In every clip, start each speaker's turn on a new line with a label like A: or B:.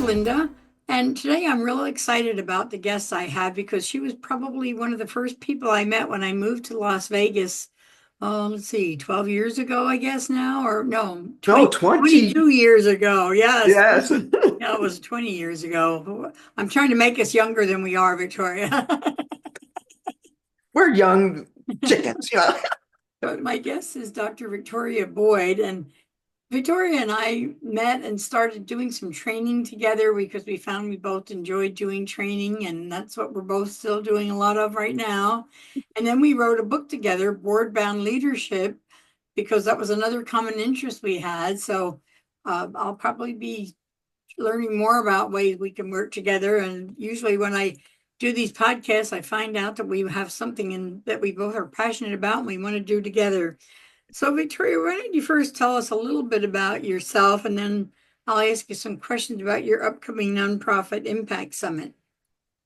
A: Linda, and today I'm really excited about the guest I have because she was probably one of the first people I met when I moved to Las Vegas. Let's see, 12 years ago, I guess now, or no,
B: No,
A: 20,
B: 20.
A: 22 years ago. Yes.
B: Yes.
A: Yeah, it was 20 years ago. I'm trying to make us younger than we are, Victoria.
B: We're young chickens,
A: But my guest is Dr. Victoria Boyd, and Victoria and I met and started doing some training together because we found we both enjoyed doing training, and that's what we're both still doing a lot of right now. And then we wrote a book together, Board Bound Leadership, because that was another common interest we had. So I'll probably be learning more about ways we can work together. And usually when I do these podcasts, I find out that we have something in that we both are passionate about and we want to do together. So, Victoria, why don't you first tell us a little bit about yourself, and then I'll ask you some questions about your upcoming Nonprofit Impact Summit.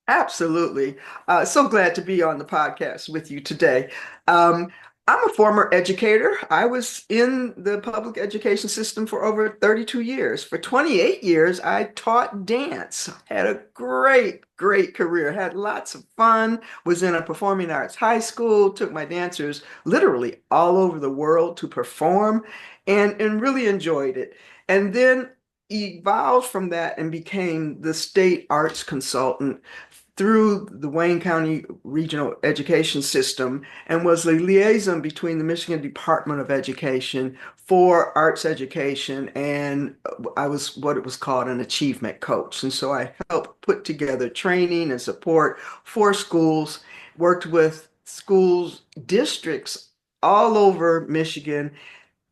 B: Absolutely. So glad to be on the podcast with you today. Um, I'm a former educator. I was in the public education system for over 32 years. For 28 years, I taught dance. Had a great career. Had lots of fun. Was in a performing arts high school. Took my dancers literally all over the world to perform and really enjoyed it. And then evolved from that and became the state arts consultant through the Wayne County Regional Education System and was the liaison between the Michigan Department of Education for arts education. And I was what it was called an achievement coach. And so I helped put together training and support for schools, worked with schools, districts all over Michigan,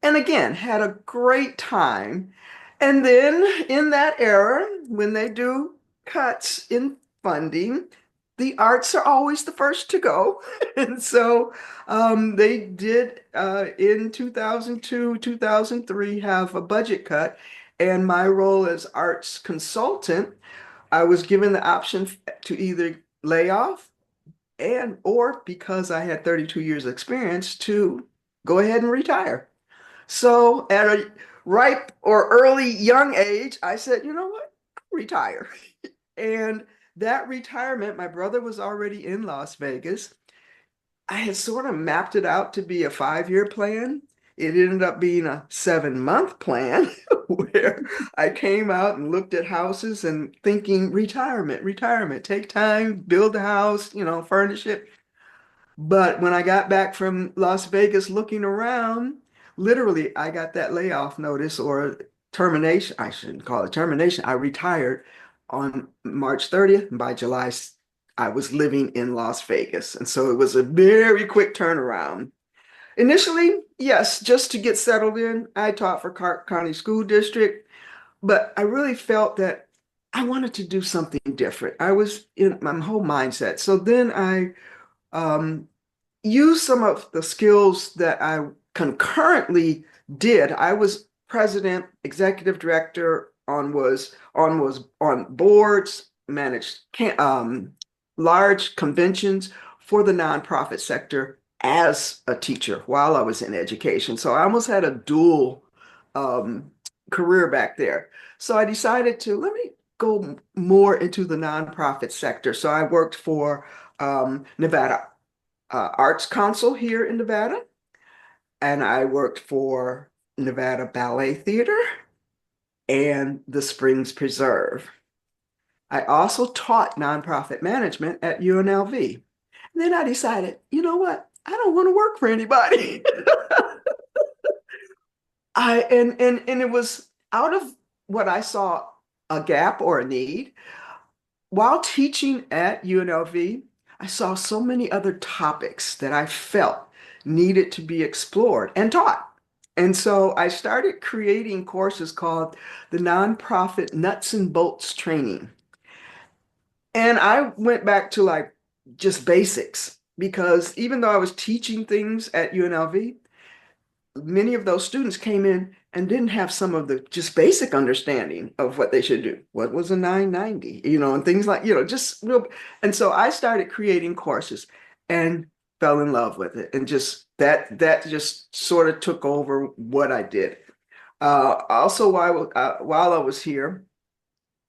B: and again, had a great time. And then in that era, when they do cuts in funding, the arts are always the first to go. And so they did in 2002, 2003 have a budget cut. And my role as arts consultant, I was given the option to either lay off and or because I had 32 years experience to go ahead and retire. So at a ripe or early young age, I said, you know what? Retire. And that retirement, my brother was already in Las Vegas. I had sort of mapped it out to be a 5-year plan. It ended up being a 7-month plan where I came out and looked at houses and thinking retirement, take time, build a house, furnish it. But when I got back from Las Vegas looking around, literally I got that layoff notice or termination. I shouldn't call it termination. I retired on March 30th, and by July, I was living in Las Vegas. And so it was a very quick turnaround. Initially, yes, just to get settled in, I taught for Clark County School District, but I really felt that I wanted to do something different. I was in my whole mindset. So then I um, use some of the skills that I concurrently did. I was president, executive director on boards, managed large conventions for the nonprofit sector as a teacher while I was in education. So I almost had a dual um, career back there. So I decided to let me go more into the nonprofit sector. So I worked for Nevada Arts Council here in Nevada, and I worked for Nevada Ballet Theater and the Springs Preserve. I also taught nonprofit management at UNLV. And then I decided, you know what? I don't want to work for anybody. And it was out of what I saw a gap or a need. While teaching at UNLV, I saw so many other topics that I felt needed to be explored and taught. And so I started creating courses called the Nonprofit Nuts and Bolts Training. And I went back to like just basics because even though I was teaching things at UNLV, many of those students came in and didn't have some of the just basic understanding of what they should do. What was a 990, and things like, just real. And so I started creating courses and fell in love with it. And just that just sort of took over what I did. Also, while I was here,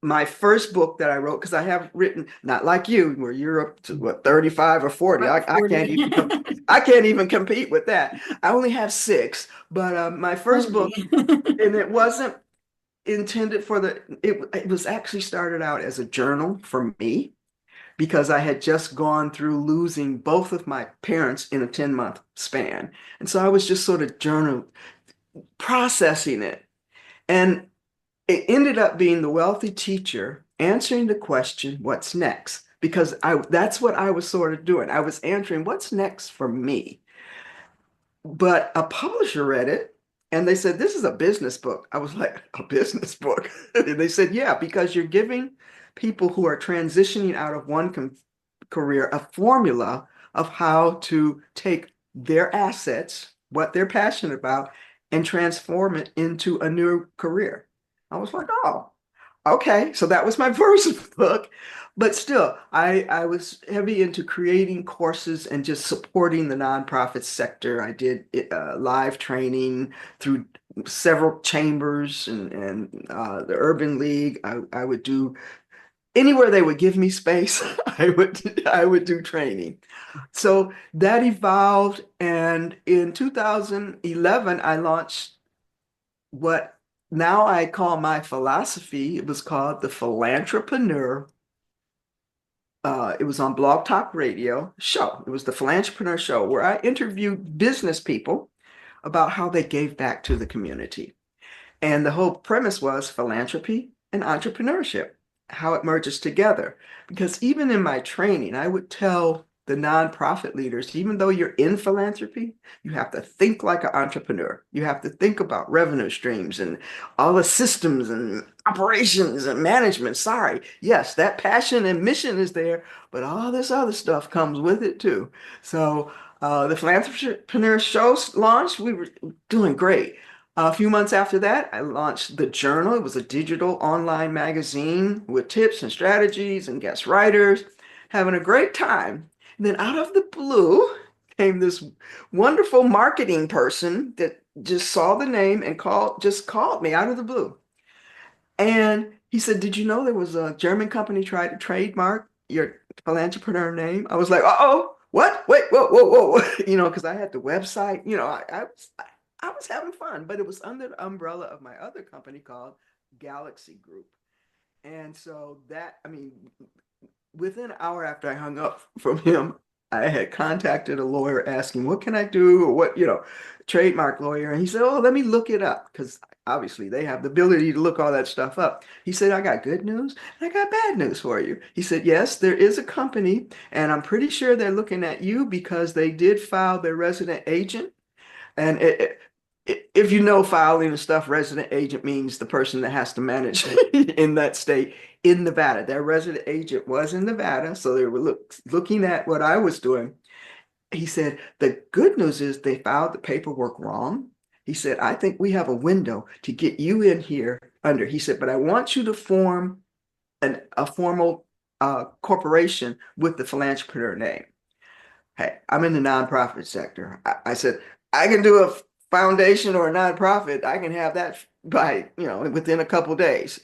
B: my first book that I wrote, because I have written, not like you, where you're up to what, 35 or 40.
A: About
B: I can't
A: 40.
B: even I can't even compete with that. I only have six, but my first
A: Holy.
B: book, and it wasn't intended for it was actually started out as a journal for me because I had just gone through losing both of my parents in a 10-month span. And so I was just sort of journal processing it. And it ended up being the wealthy teacher answering the question, what's next? Because that's what I was sort of doing. I was answering what's next for me. But a publisher read it and they said, this is a business book. I was like, a business book? And they said, yeah, because you're giving people who are transitioning out of one career a formula of how to take their assets, what they're passionate about, and transform it into a new career. I was like, oh, okay. So that was my first book. But still, I was heavy into creating courses and just supporting the nonprofit sector. I did live training through several chambers and the Urban League. I would do anywhere they would give me space, I would do training. So that evolved, and in 2011, I launched what now I call my philosophy. It was called the Philantrepreneur. It was on Blog Talk Radio show. It was the Philantrepreneur Show where I interviewed business people about how they gave back to the community. And the whole premise was philanthropy and entrepreneurship, how it merges together. Because even in my training, I would tell the nonprofit leaders, even though you're in philanthropy, you have to think like an entrepreneur. You have to think about revenue streams and all the systems and operations and management. Sorry, yes, that passion and mission is there, but all this other stuff comes with it too. So the Philanthropreneur Show launched, we were doing great. A few months after that, I launched the Journal. It was a digital online magazine with tips and strategies and guest writers, having a great time. And then out of the blue came this wonderful marketing person that just saw the name and just called me out of the blue. And he said, did you know there was a German company tried to trademark your philanthropreneur name? I was like, uh-oh, what? Wait, whoa, whoa, whoa. Because I had the website, I was having fun, but it was under the umbrella of my other company called Galaxy Group. And so I mean, within an hour after I hung up from him, I had contacted a lawyer asking, what can I do? Or what, trademark lawyer. And he said, oh, let me look it up. Because obviously they have the ability to look all that stuff up. He said, I got good news and I got bad news for you. He said, yes, there is a company, and I'm pretty sure they're looking at you because they did file their resident agent. And if you know filing and stuff, resident agent means the person that has to manage in that state in Nevada. Their resident agent was in Nevada, so they were looking at what I was doing. He said, the good news is they filed the paperwork wrong. He said, I think we have a window to get you in here under. He said, but I want you to form a formal corporation with the philanthropreneur name. Hey, I'm in the nonprofit sector. I said, I can do a foundation or a nonprofit. I can have that by, within a couple of days.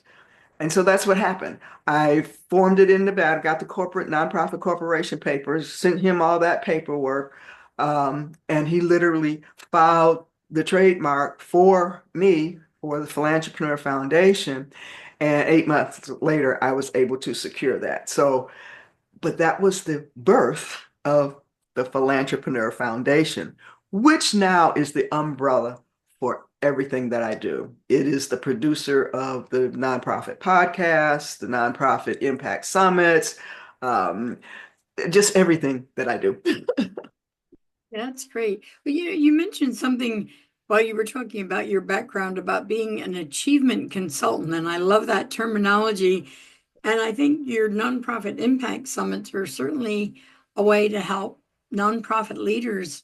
B: And so that's what happened. I formed it in Nevada, got the corporate nonprofit corporation papers, sent him all that paperwork. And he literally filed the trademark for me for the Philantrepreneur Foundation. And 8 months later, I was able to secure that. So but that was the birth of the Philantrepreneur Foundation, which now is the umbrella for everything that I do. It is the producer of the nonprofit podcasts, the nonprofit impact summits, um, just everything that I do.
A: That's great. Well, you mentioned something while you were talking about your background about being an achievement consultant, and I love that terminology. And I think your nonprofit impact summits are certainly a way to help nonprofit leaders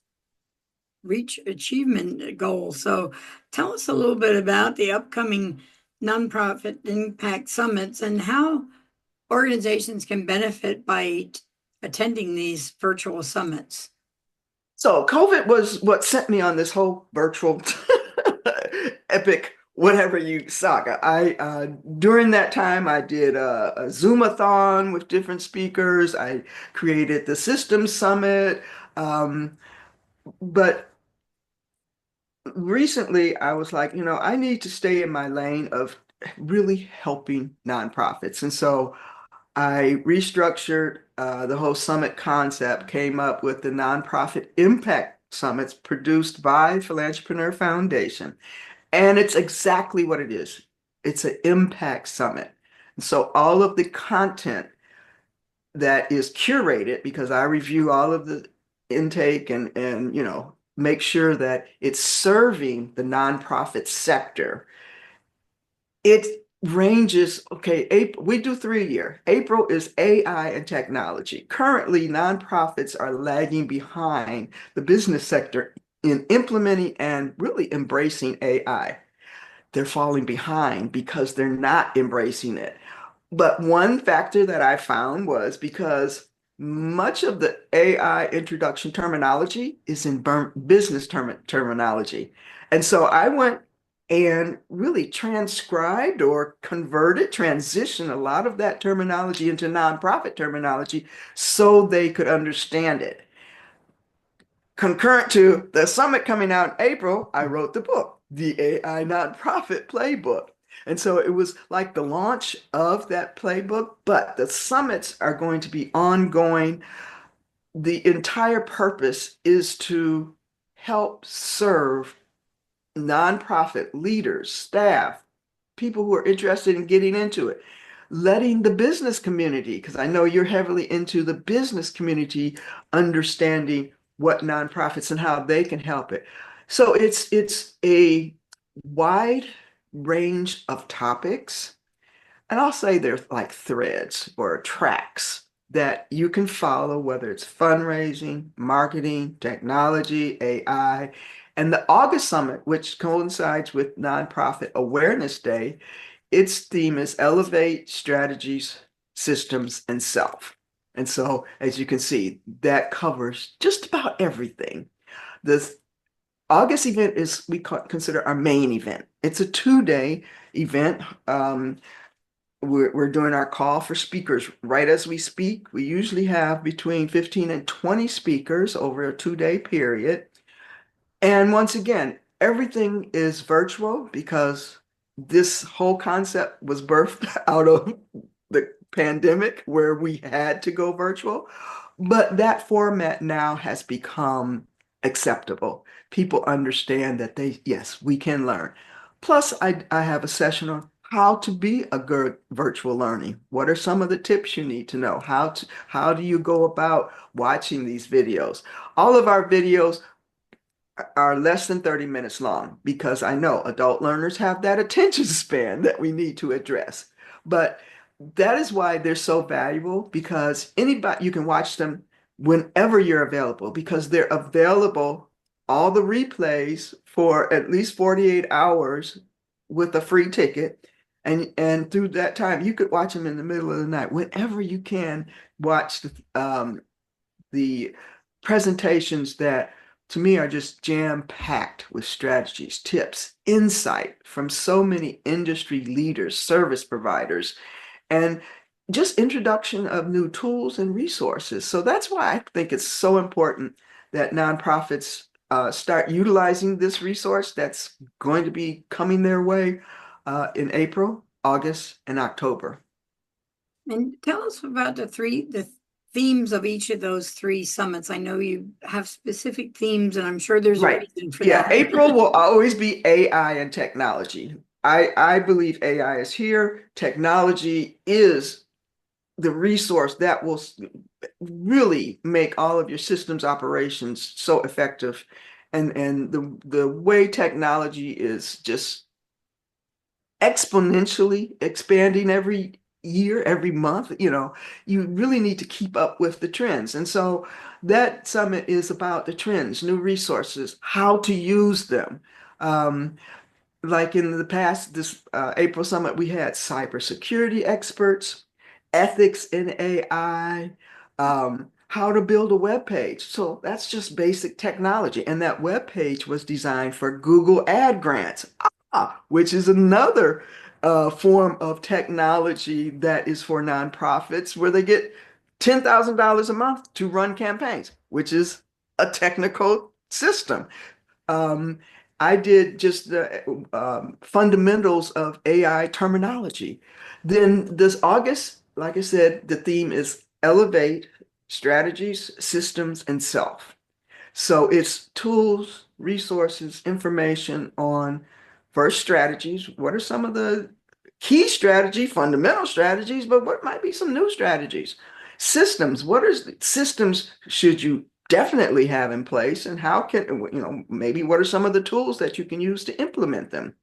A: reach achievement goals. So tell us a little bit about the upcoming nonprofit impact summits and how organizations can benefit by attending these virtual summits.
B: So COVID was what sent me on this whole virtual epic whatever you saga. I during that time I did a Zoomathon with different speakers. I created the System Summit. Um, but recently I was like, I need to stay in my lane of really helping nonprofits. And so I restructured the whole summit concept, came up with the Nonprofit Impact Summits produced by Philantrepreneur Foundation. And it's exactly what it is. It's an impact summit. And so all of the content that is curated, because I review all of the intake and make sure that it's serving the nonprofit sector. It ranges, okay, April, we do 3 year. April is AI and technology. Currently, nonprofits are lagging behind the business sector in implementing and really embracing AI. They're falling behind because they're not embracing it. But one factor that I found was because much of the AI introduction terminology is in business terminology. And so I went and really transcribed or converted, transitioned a lot of that terminology into nonprofit terminology so they could understand it. Concurrent to the summit coming out in April, I wrote the book, The AI Nonprofit Playbook. And so it was like the launch of that playbook, but the summits are going to be ongoing. The entire purpose is to help serve nonprofit leaders, staff, people who are interested in getting into it, letting the business community, because I know you're heavily into the business community, understanding what nonprofits and how they can help it. So it's a wide range of topics, and I'll say there's like threads or tracks that you can follow, whether it's fundraising, marketing, technology, AI. And the August Summit, which coincides with Nonprofit Awareness Day, its theme is Elevate Strategies, Systems, and Self. And so, as you can see, that covers just about everything. The August event is we consider our main event. It's a 2 day event. We're doing our call for speakers right as we speak. We usually have between 15 and 20 speakers over a 2 day period. And once again, everything is virtual because this whole concept was birthed out of the pandemic where we had to go virtual. But that format now has become acceptable. People understand that yes, we can learn. Plus, I have a session on how to be a good virtual learning. What are some of the tips you need to know? How do you go about watching these videos? All of our videos are less than 30 minutes long because I know adult learners have that attention span that we need to address. But that is why they're so valuable because anybody, you can watch them whenever you're available because they're available, all the replays for at least 48 hours with a free ticket. And through that time, you could watch them in the middle of the night, whenever you can watch the presentations that to me are just jam-packed with strategies, tips, insight from so many industry leaders, service providers, and just introduction of new tools and resources. So that's why I think it's so important that nonprofits start utilizing this resource that's going to be coming their way in April, August, and October.
A: And tell us about the themes of each of those three summits. I know you have specific themes, and I'm sure there's a
B: Right.
A: reason for
B: Yeah,
A: that.
B: April will always be AI and technology. I believe AI is here. Technology is the resource that will really make all of your systems operations so effective. And the way technology is just exponentially expanding every year, every month, you really need to keep up with the trends. And so that summit is about the trends, new resources, how to use them. Um, like in the past, this April summit, we had cybersecurity experts, ethics in AI, how to build a web page. So that's just basic technology. And that web page was designed for Google ad grants. which is another form of technology that is for nonprofits where they get $10,000 a month to run campaigns, which is a technical system. Um, I did just the fundamentals of AI terminology. Then this August, like I said, the theme is Elevate Strategies, Systems, and Self. So it's tools, resources, information on first strategies. What are some of the key strategy, fundamental strategies, but what might be some new strategies? Systems. What are systems should you definitely have in place, and how can, maybe what are some of the tools that you can use to implement them?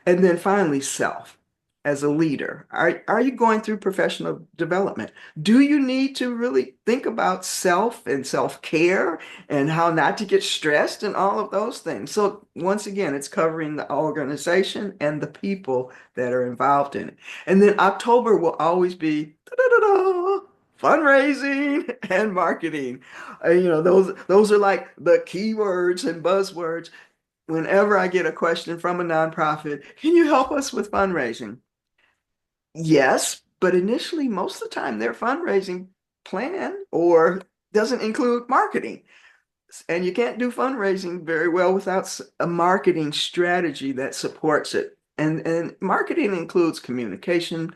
B: And then finally, self. As a leader, are you going through professional development? Do you need to really think about self and self-care and how not to get stressed and all of those things? So once again, it's covering the organization and the people that are involved in it. And then October will always be da-da-da-da, fundraising and marketing. Those are like the keywords and buzzwords whenever I get a question from a nonprofit, can you help us with fundraising? Yes, but initially, most of the time, their fundraising plan or doesn't include marketing. And you can't do fundraising very well without a marketing strategy that supports it. And marketing includes communication,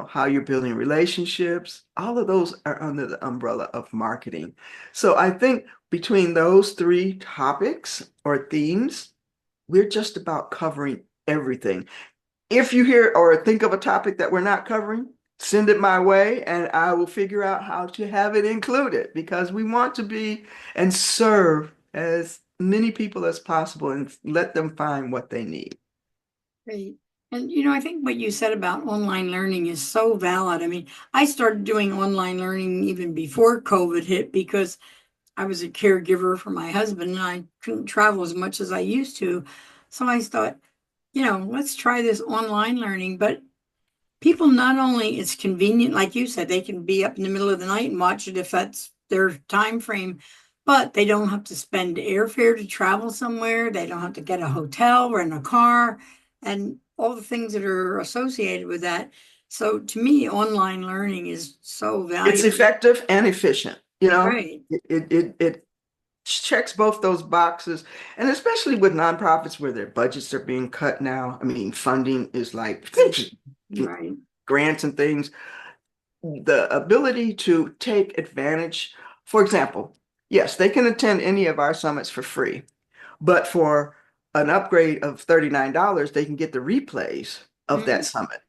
B: how you're building relationships. All of those are under the umbrella of marketing. So I think between those three topics or themes, we're just about covering everything. If you hear or think of a topic that we're not covering, send it my way and I will figure out how to have it included because we want to be and serve as many people as possible and let them find what they need.
A: Great. And I think what you said about online learning is so valid. I mean, I started doing online learning even before COVID hit because I was a caregiver for my husband and I couldn't travel as much as I used to. So I thought, let's try this online learning. But people not only it's convenient, like you said, they can be up in the middle of the night and watch it if that's their time frame, but they don't have to spend airfare to travel somewhere. They don't have to get a hotel, rent a car, and all the things that are associated with that. So to me, online learning is so
B: It's
A: valuable.
B: effective and efficient.
A: Right.
B: It checks both those boxes, and especially with nonprofits where their budgets are being cut now. I mean, funding is like
A: Right.
B: grants and things. The ability to take advantage, for example, yes, they can attend any of our summits for free, but for an upgrade of $39, they can get the replays of that
A: Mhm.
B: summit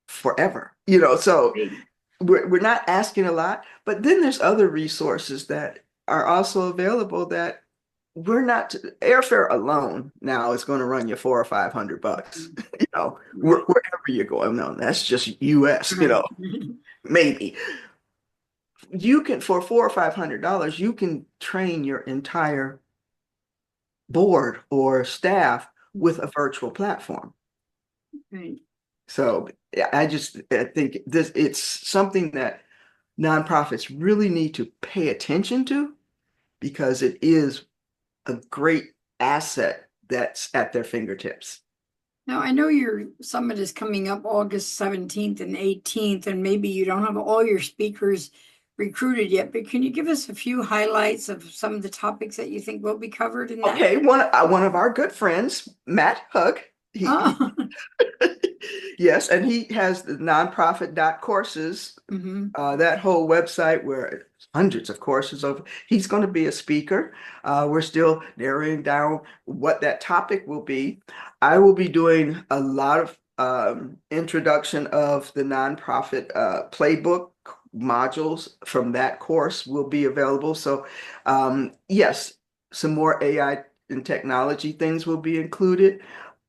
B: forever. So
A: Right.
B: we're not asking a lot, but then there's other resources that are also available that we're not airfare alone now is going to run you 400 or 500 bucks,
A: Right.
B: wherever you're going. No, that's just US,
A: Right.
B: maybe you can for $400 or $500, you can train your entire board or staff with a virtual platform.
A: Right.
B: So yeah, I think this it's something that nonprofits really need to pay attention to because it is a great asset that's at their fingertips.
A: Now, I know your summit is coming up August 17th and 18th, and maybe you don't have all your speakers recruited yet, but can you give us a few highlights of some of the topics that you think will be covered in that?
B: Okay, one of our good friends, Matt Hug, he
A: Oh,
B: yes, and he has the nonprofit.courses,
A: hmm.
B: that whole website where hundreds of courses over. He's going to be a speaker. We're still narrowing down what that topic will be. I will be doing a lot of introduction of the nonprofit playbook modules from that course will be available. So yes, some more AI and technology things will be included.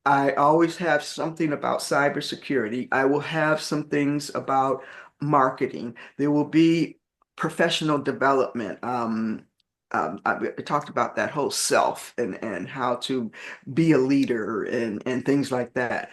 B: I always have something about cybersecurity. I will have some things about marketing. There will be professional development. I talked about that whole self and how to be a leader and things like that.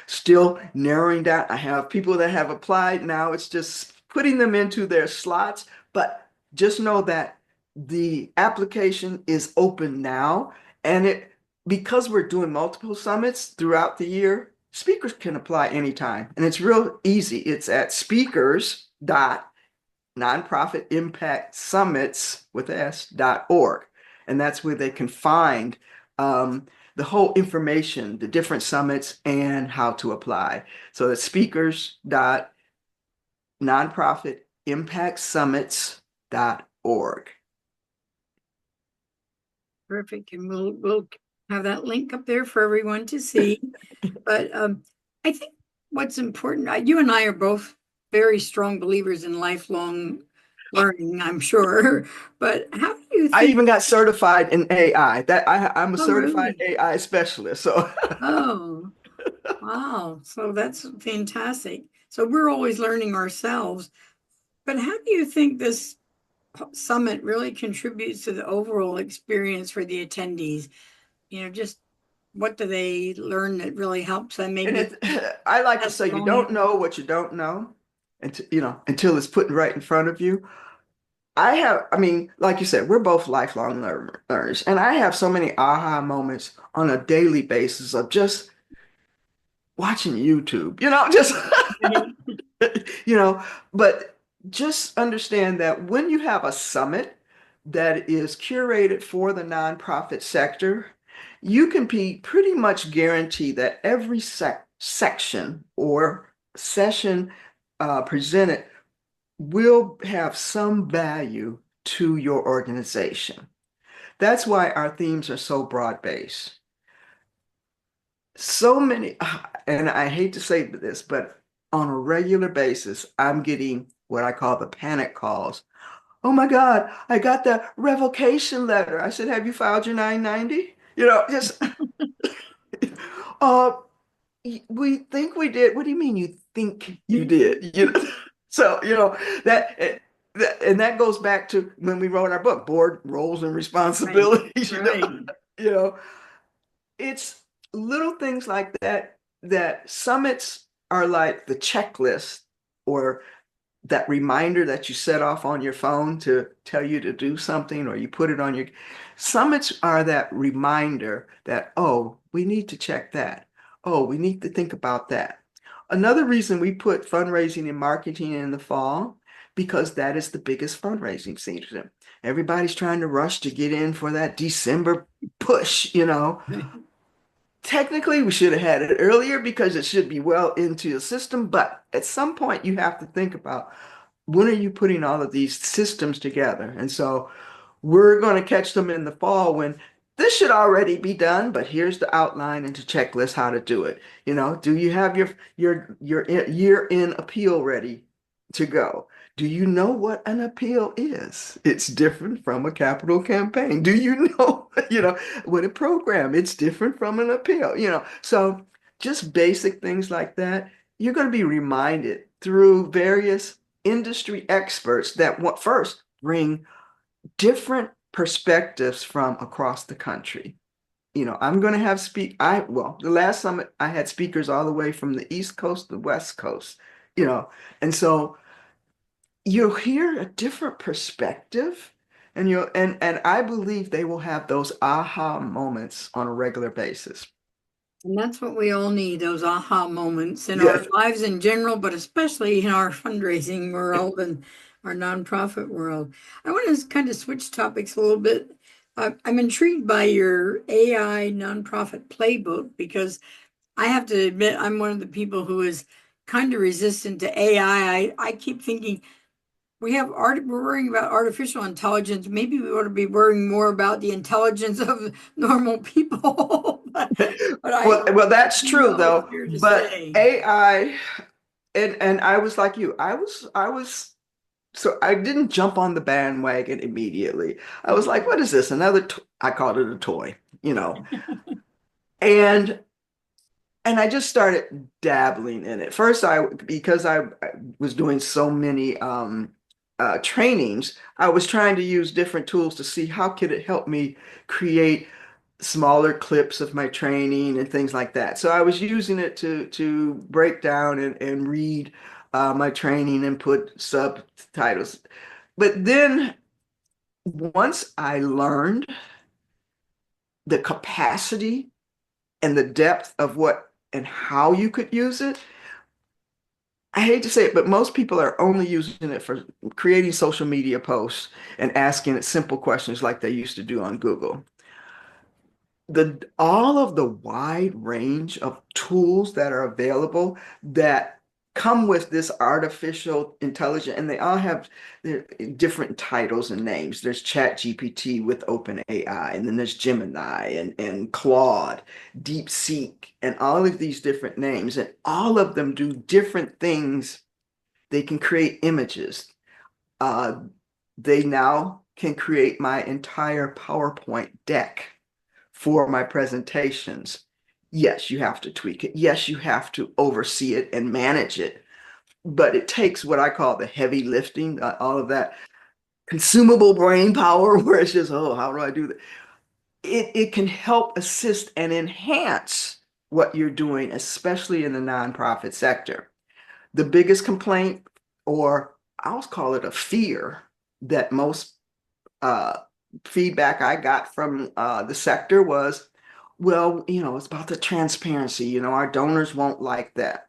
B: Still narrowing down. I have people that have applied now. It's just putting them into their slots, but just know that the application is open now and it because we're doing multiple summits throughout the year, speakers can apply anytime. And it's real easy. It's at speakers.nonprofitimpactsummits with s.org. And that's where they can find the whole information, the different summits, and how to apply. So it's speakers.nonprofitimpactsummits.org.
A: Perfect. And we'll have that link up there for everyone to see. But I think what's important, you and I are both very strong believers in lifelong learning, I'm sure. But how do you
B: I
A: think?
B: even got certified in AI. I'm a
A: Oh,
B: certified
A: really?
B: AI specialist. So
A: Oh, wow. So that's fantastic. So we're always learning ourselves. But how do you think this summit really contributes to the overall experience for the attendees? Just what do they learn that really helps them
B: and
A: maybe
B: I like to say you
A: testimonial?
B: don't know what you don't know until it's put right in front of you. I mean, like you said, we're both lifelong learners, and I have so many aha moments on a daily basis of just watching YouTube, just
A: Right.
B: you know, but just understand that when you have a summit that is curated for the nonprofit sector, you can be pretty much guaranteed that every section or session presented will have some value to your organization. That's why our themes are so broad-based. So many, and I hate to say this, but on a regular basis, I'm getting what I call the panic calls. Oh my God, I got the revocation letter. I said, have you filed your 990? Just, uh, we think we did. What do you mean you think you did? So, and that goes back to when we wrote our book, Board Roles and
A: Right.
B: Responsibilities,
A: Right.
B: you know, it's little things like that that summits are like the checklist or that reminder that you set off on your phone to tell you to do something, or you put it on your summits are that reminder that, oh, we need to check that. Oh, we need to think about that. Another reason we put fundraising and marketing in the fall, because that is the biggest fundraising season. Everybody's trying to rush to get in for that December push.
A: Right.
B: Technically, we should have had it earlier because it should be well into the system, but at some point you have to think about when are you putting all of these systems together? And so we're going to catch them in the fall when this should already be done, but here's the outline and the checklist how to do it. Do you have your year-end appeal ready to go? Do you know what an appeal is? It's different from a capital campaign. Do you know, what a program? It's different from an appeal. So just basic things like that. You're going to be reminded through various industry experts that want first bring different perspectives from across the country. I'm going to have the last summit I had speakers all the way from the East Coast to the West Coast, you know, and so you'll hear a different perspective and I believe they will have those aha moments on a regular basis.
A: And that's what we all need, those aha moments in our
B: Yes.
A: lives in general, but especially in our fundraising world and our nonprofit world. I want to kind of switch topics a little bit. I'm intrigued by your AI nonprofit playbook because I have to admit I'm one of the people who is kind of resistant to AI. I keep thinking we're worrying about artificial intelligence. Maybe we ought to be worrying more about the intelligence of normal people. But I
B: Well, that's true
A: know it's
B: though,
A: here to
B: but
A: stay.
B: AI and I was like you. I was so I didn't jump on the bandwagon immediately. I was like, what is this? I called it a toy. And I just started dabbling in it. First, because I was doing so many trainings, I was trying to use different tools to see how could it help me create smaller clips of my training and things like that. So I was using it to break down and read my training and put subtitles. But then once I learned the capacity and the depth of what and how you could use it. I hate to say it, but most people are only using it for creating social media posts and asking it simple questions like they used to do on Google. All of the wide range of tools that are available that come with this artificial intelligence, and they all have different titles and names. There's Chat GPT with OpenAI, and then there's Gemini and Claude, DeepSeek, and all of these different names, and all of them do different things. They can create images. Uh, they now can create my entire PowerPoint deck for my presentations. Yes, you have to tweak it. Yes, you have to oversee it and manage it. But it takes what I call the heavy lifting, all of that consumable brain power, where it's just, oh, how do I do that? It can help assist and enhance what you're doing, especially in the nonprofit sector. The biggest complaint, or I'll call it a fear, that most uh, feedback I got from the sector was, well, it's about the transparency. Our donors won't like that.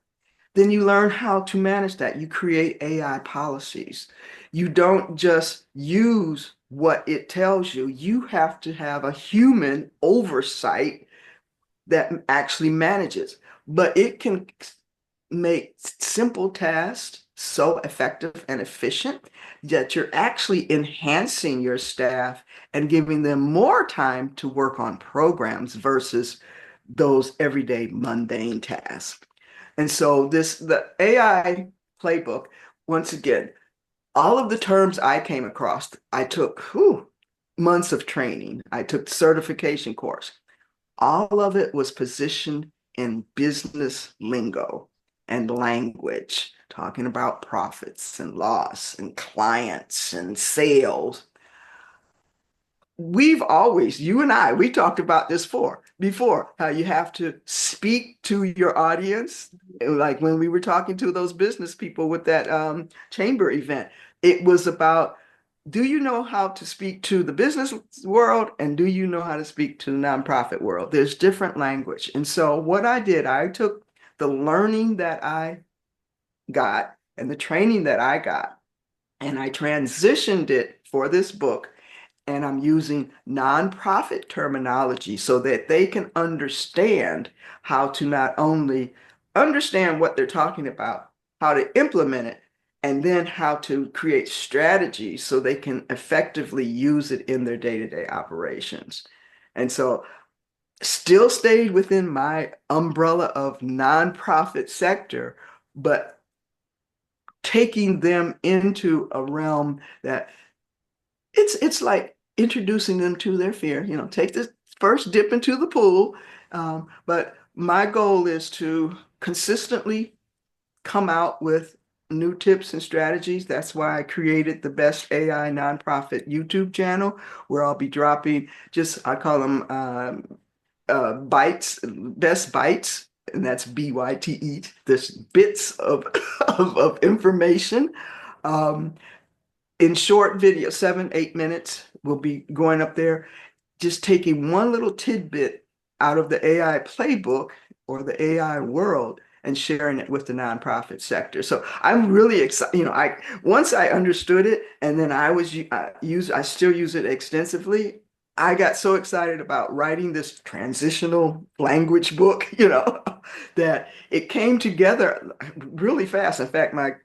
B: Then you learn how to manage that. You create AI policies. You don't just use what it tells you. You have to have a human oversight that actually manages. But it can make simple tasks so effective and efficient that you're actually enhancing your staff and giving them more time to work on programs versus those everyday mundane tasks. And so the AI playbook, once again, all of the terms I came across, I took months of training. I took certification course. All of it was positioned in business lingo and language, talking about profits and loss and clients and sales. We've always, you and I, we talked about this before, how you have to speak to your audience. Like when we were talking to those business people with that chamber event, it was about, do you know how to speak to the business world, and do you know how to speak to the nonprofit world? There's different language. And so what I did, I took the learning that I got and the training that I got, and I transitioned it for this book, and I'm using nonprofit terminology so that they can understand how to not only understand what they're talking about, how to implement it, and then how to create strategies so they can effectively use it in their day-to-day operations. And so still stayed within my umbrella of nonprofit sector, but taking them into a realm that it's like introducing them to their fear. Take this first dip into the pool. But my goal is to consistently come out with new tips and strategies. That's why I created the Best AI Nonprofit YouTube channel, where I'll be dropping I call them bites, best bites, and that's BYTE, this bits of, of information. Um, in short video, 7, 8 minutes, we'll be going up there, just taking one little tidbit out of the AI playbook or the AI world and sharing it with the nonprofit sector. So I'm really excited. I once I understood it, and then I still use it extensively. I got so excited about writing this transitional language book, that it came together really fast. In fact, my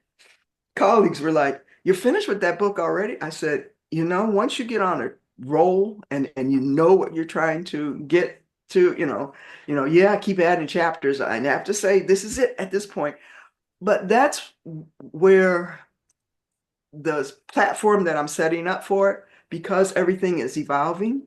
B: colleagues were like, "You're finished with that book already?" I said, once you get on a roll and you know what you're trying to get to, yeah, I keep adding chapters. I have to say this is it at this point. But that's where the platform that I'm setting up for it, because everything is evolving.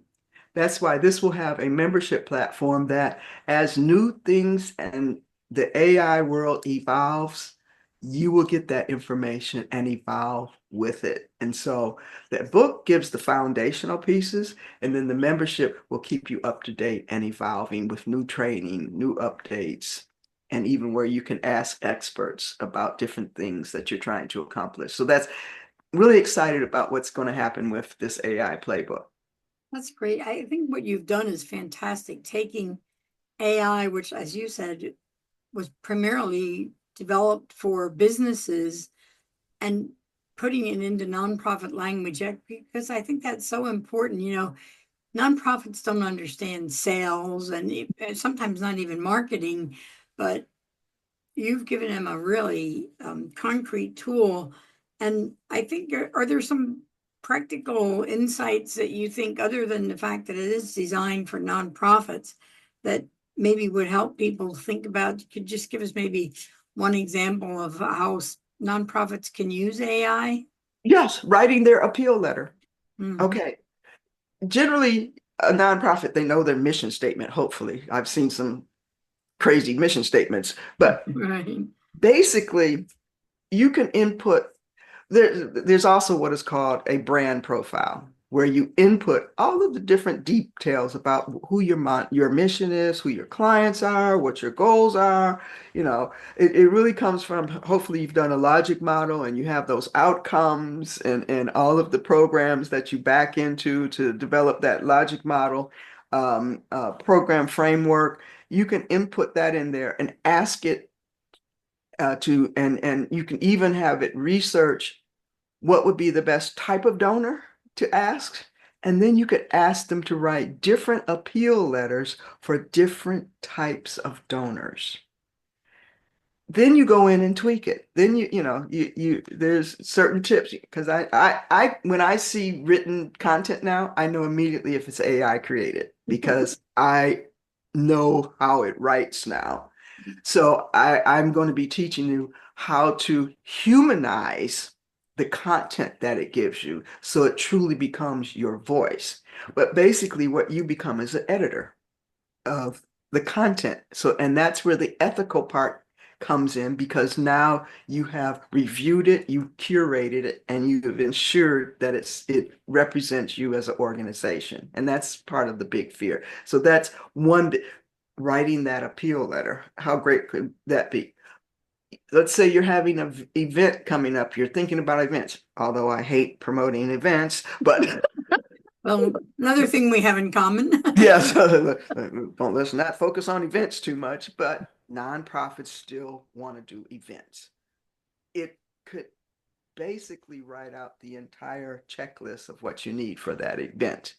B: That's why this will have a membership platform that, as new things and the AI world evolves, you will get that information and evolve with it. And so that book gives the foundational pieces, and then the membership will keep you up to date and evolving with new training, new updates, and even where you can ask experts about different things that you're trying to accomplish. So that's really excited about what's going to happen with this AI playbook.
A: That's great. I think what you've done is fantastic, taking AI, which, as you said, was primarily developed for businesses, and putting it into nonprofit language, because I think that's so important. Nonprofits don't understand sales and sometimes not even marketing, but you've given them a really concrete tool. And I think, are there some practical insights that you think, other than the fact that it is designed for nonprofits, that maybe would help people think about? You could just give us maybe one example of how nonprofits can use AI?
B: Yes, writing their appeal letter.
A: Mhm.
B: Okay. Generally, a nonprofit, they know their mission statement, hopefully. I've seen some crazy mission statements, but
A: Right.
B: basically, you can input. There's also what is called a brand profile, where you input all of the different details about who your mission is, who your clients are, what your goals are. It really comes from, hopefully you've done a logic model and you have those outcomes and all of the programs that you back into to develop that logic model, program framework. You can input that in there and ask it and you can even have it research what would be the best type of donor to ask. And then you could ask them to write different appeal letters for different types of donors. Then you go in and tweak it. Then there's certain tips, because when I see written content now, I know immediately if it's AI created because I know how it writes now. So I'm going to be teaching you how to humanize the content that it gives you so it truly becomes your voice. But basically, what you become is an editor of the content. So, and that's where the ethical part comes in, because now you have reviewed it, you curated it, and you've ensured that it represents you as an organization. And that's part of the big fear. So that's one writing that appeal letter. How great could that be? Let's say you're having an event coming up. You're thinking about events, although I hate promoting events, but
A: Well, another thing we have in common.
B: yes, don't let's not focus on events too much, but nonprofits still want to do events. It could basically write out the entire checklist of what you need for that event.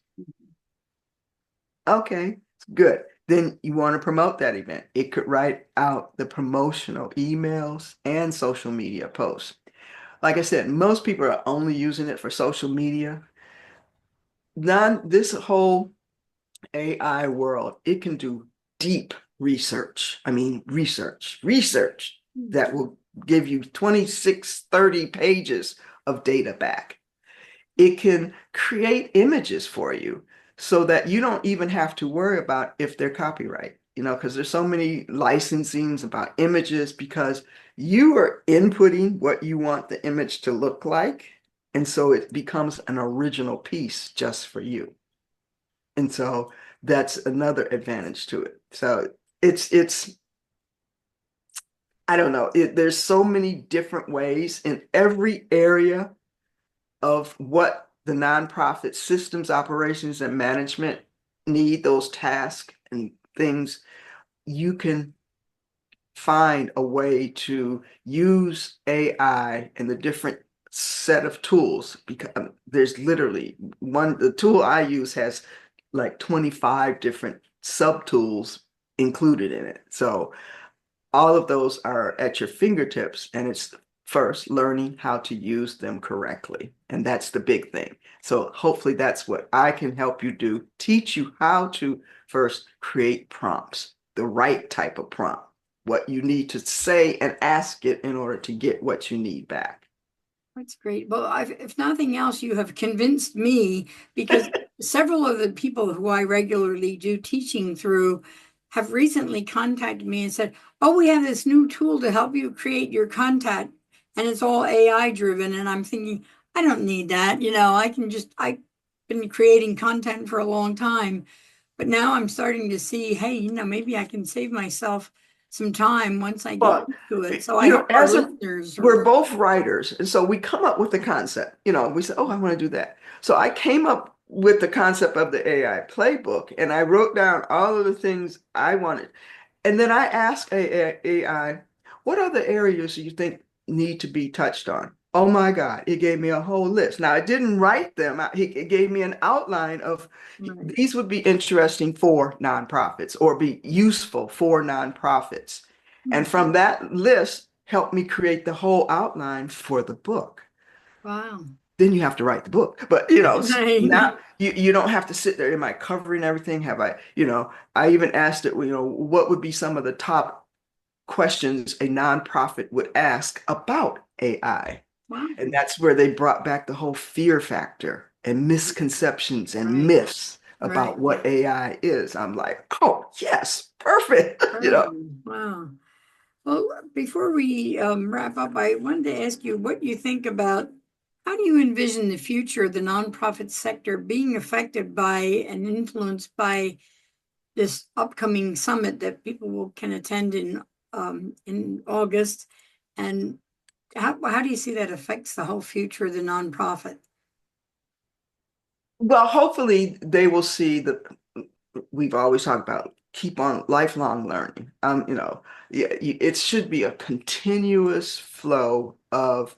B: Okay, good. Then you want to promote that event. It could write out the promotional emails and social media posts. Like I said, most people are only using it for social media. This whole AI world, it can do deep research. I mean, research that will give you 26, 30 pages of data back. It can create images for you so that you don't even have to worry about if they're copyright, because there's so many licensings about images, because you are inputting what you want the image to look like. And so it becomes an original piece just for you. And so that's another advantage to it. So it's I don't know. There's so many different ways in every area of what the nonprofit systems, operations, and management need, those tasks and things. You can find a way to use AI and the different set of tools, because there's literally the tool I use has like 25 different sub tools included in it. So all of those are at your fingertips, and it's first learning how to use them correctly. And that's the big thing. So hopefully that's what I can help you do, teach you how to first create prompts, the right type of prompt, what you need to say and ask it in order to get what you need back.
A: That's great. Well, if nothing else, you have convinced me, because several of the people who I regularly do teaching through have recently contacted me and said, "Oh, we have this new tool to help you create your content, and it's all AI driven." And I'm thinking, I don't need that. I've been creating content for a long time, but now I'm starting to see, hey, maybe I can save myself some time once I get
B: But
A: used to it. So I hope our listeners
B: we're
A: are.
B: both writers, and so we come up with the concept. We say, "Oh, I want to do that." So I came up with the concept of the AI playbook, and I wrote down all of the things I wanted. And then I asked AI, what other areas do you think need to be touched on? Oh my God, it gave me a whole list. Now, I didn't write them. It gave me an outline of
A: Right.
B: these would be interesting for nonprofits or be useful for nonprofits. And
A: Mhm.
B: from that list, helped me create the whole outline for the book.
A: Wow.
B: Then you have to write the book. But
A: Right.
B: now you don't have to sit there. Am I covering everything? Have I even asked it, what would be some of the top questions a nonprofit would ask about AI?
A: Wow.
B: And that's where they brought back the whole fear factor and misconceptions and
A: Right.
B: myths
A: Right.
B: about what AI is. I'm like, oh, yes, perfect.
A: Right. Wow. Well, before we wrap up, I wanted to ask you what you think about how do you envision the future of the nonprofit sector being affected by and influenced by this upcoming summit that can attend in August, and how do you see that affects the whole future of the nonprofit?
B: Well, hopefully they will see that we've always talked about keep on lifelong learning. Yeah, it should be a continuous flow of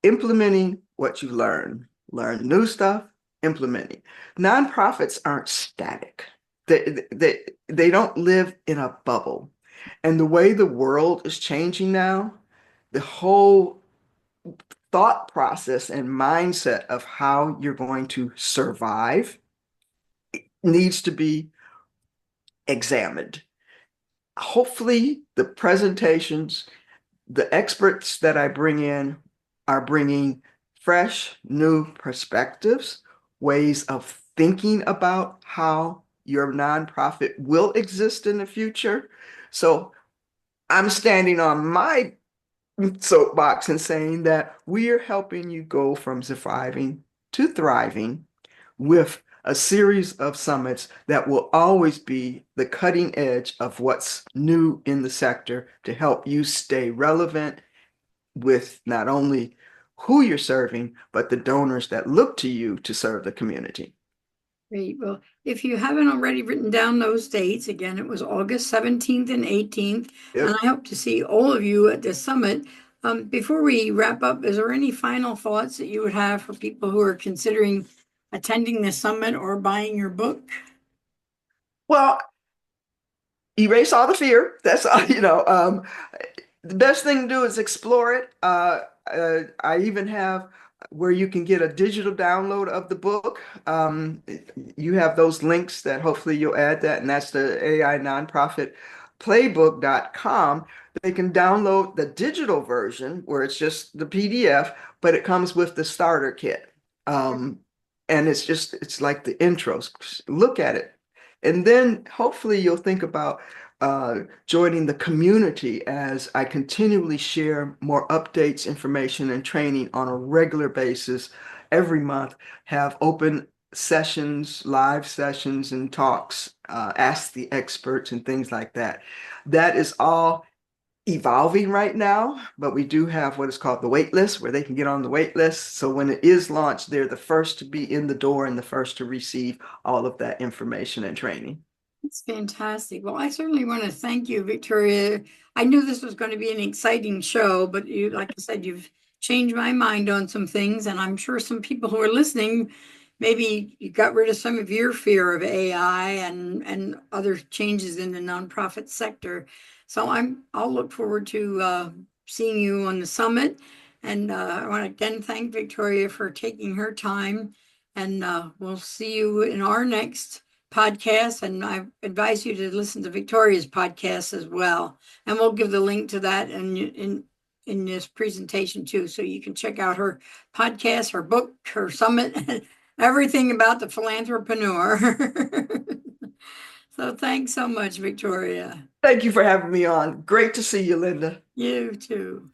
B: implementing what you learn new stuff, implementing. Nonprofits aren't static. They don't live in a bubble. And the way the world is changing now, the whole thought process and mindset of how you're going to survive needs to be examined. Hopefully, the presentations, the experts that I bring in are bringing fresh, new perspectives, ways of thinking about how your nonprofit will exist in the future. So I'm standing on my soapbox and saying that we are helping you go from surviving to thriving with a series of summits that will always be the cutting edge of what's new in the sector to help you stay relevant with not only who you're serving, but the donors that look to you to serve the community.
A: Great. Well, if you haven't already written down those dates, again, it was August 17th and 18th, and
B: Yep.
A: I hope to see all of you at this summit. Before we wrap up, is there any final thoughts that you would have for people who are considering attending the summit or buying your book?
B: Well, erase all the fear. That's all, the best thing to do is explore it. I even have where you can get a digital download of the book. You have those links that hopefully you'll add that, and that's the AI nonprofit playbook.com. They can download the digital version where it's just the PDF, but it comes with the starter kit. Um, and it's like the intros. Look at it. And then hopefully you'll think about joining the community as I continually share more updates, information, and training on a regular basis every month, have open sessions, live sessions, and talks, ask the experts, and things like that. That is all evolving right now, but we do have what is called the wait list where they can get on the wait list. So when it is launched, they're the first to be in the door and the first to receive all of that information and training.
A: It's fantastic. Well, I certainly want to thank you, Victoria. I knew this was going to be an exciting show, but you, like I said, you've changed my mind on some things, and I'm sure some people who are listening, maybe you got rid of some of your fear of AI and other changes in the nonprofit sector. So I'll look forward to seeing you on the summit, and I want to again thank Victoria for taking her time, and we'll see you in our next podcast, and I advise you to listen to Victoria's podcast as well. And we'll give the link to that in this presentation too, so you can check out her podcast, her book, her summit, everything about the philanthropreneur. So thanks so much, Victoria.
B: Thank you for having me on. Great to see you, Linda.
A: You too.